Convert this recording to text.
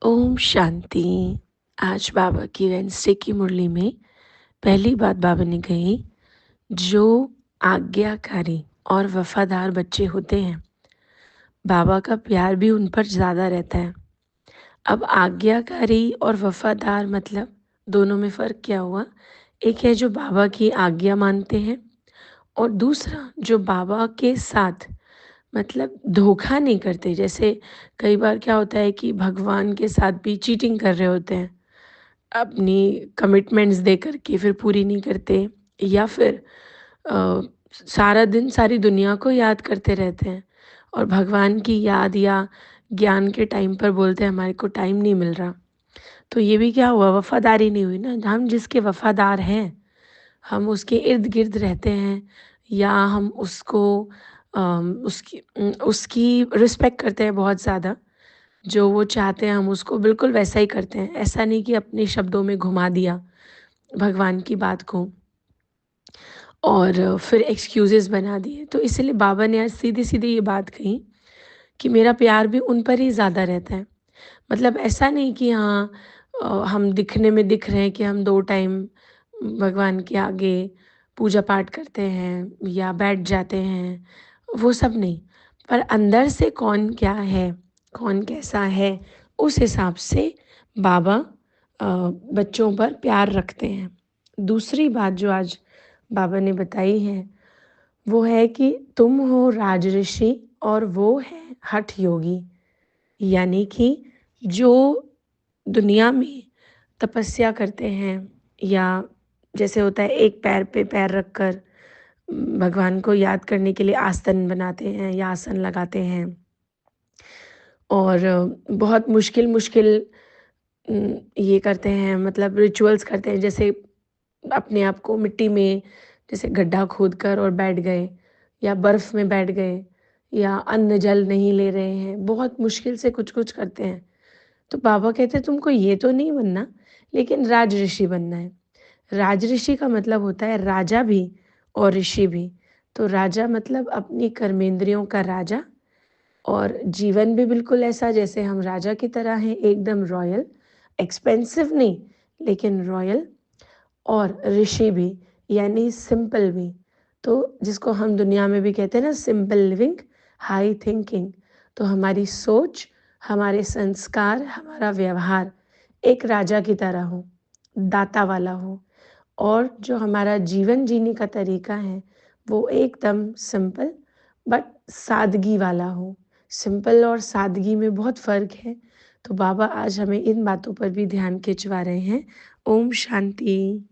ओम शांति। आज बाबा की वेंसडे की मुरली में पहली बात बाबा ने कही, जो आज्ञाकारी और वफादार बच्चे होते हैं बाबा का प्यार भी उन पर ज़्यादा रहता है। अब आज्ञाकारी और वफादार मतलब दोनों में फ़र्क क्या हुआ? एक है जो बाबा की आज्ञा मानते हैं और दूसरा जो बाबा के साथ मतलब धोखा नहीं करते। जैसे कई बार क्या होता है कि भगवान के साथ भी चीटिंग कर रहे होते हैं, अपनी कमिटमेंट्स दे कर के फिर पूरी नहीं करते, या फिर अ, सारा दिन सारी दुनिया को याद करते रहते हैं और भगवान की याद या ज्ञान के टाइम पर बोलते हैं हमारे को टाइम नहीं मिल रहा। तो ये भी क्या हुआ, वफादारी नहीं हुई ना। हम जिसके वफादार हैं, हम उसके इर्द गिर्द रहते हैं या हम उसको उसकी रिस्पेक्ट करते हैं बहुत ज़्यादा। जो वो चाहते हैं हम उसको बिल्कुल वैसा ही करते हैं। ऐसा नहीं कि अपने शब्दों में घुमा दिया भगवान की बात को और फिर एक्सक्यूज़ेज़ बना दिए। तो इसीलिए बाबा ने आज सीधी-सीधी ये बात कही कि मेरा प्यार भी उन पर ही ज़्यादा रहता है। मतलब ऐसा नहीं कि हाँ, हम दिखने में दिख रहे हैं कि हम 2 टाइम भगवान के आगे पूजा पाठ करते हैं या बैठ जाते हैं, वो सब नहीं। पर अंदर से कौन क्या है, कौन कैसा है, उस हिसाब से बाबा बच्चों पर प्यार रखते हैं। दूसरी बात जो आज बाबा ने बताई है, वो है कि तुम हो राजऋषि और वो है हठ योगी। यानी कि जो दुनिया में तपस्या करते हैं या जैसे होता है एक पैर पे पैर रखकर भगवान को याद करने के लिए आसन बनाते हैं या आसन लगाते हैं और बहुत मुश्किल ये करते हैं, मतलब रिचुअल्स करते हैं। जैसे अपने आप को मिट्टी में जैसे गड्ढा खोद कर और बैठ गए या बर्फ़ में बैठ गए या अन्न जल नहीं ले रहे हैं, बहुत मुश्किल से कुछ-कुछ करते हैं। तो बाबा कहते हैं तुमको ये तो नहीं बनना, लेकिन राजऋषि बनना है। राजऋषि का मतलब होता है राजा भी और ऋषि भी। तो राजा मतलब अपनी कर्मेंद्रियों का राजा और जीवन भी बिल्कुल ऐसा जैसे हम राजा की तरह हैं, एकदम रॉयल, एक्सपेंसिव नहीं लेकिन रॉयल, और ऋषि भी यानी सिंपल भी। तो जिसको हम दुनिया में भी कहते हैं ना, सिंपल लिविंग, हाई थिंकिंग। तो हमारी सोच, हमारे संस्कार, हमारा व्यवहार एक राजा की तरह हो, दाता वाला हो, और जो हमारा जीवन जीने का तरीका है वो एकदम सिंपल बट सादगी वाला हो। सिंपल और सादगी में बहुत फ़र्क है। तो बाबा आज हमें इन बातों पर भी ध्यान खिंचवा रहे हैं। ओम शांति।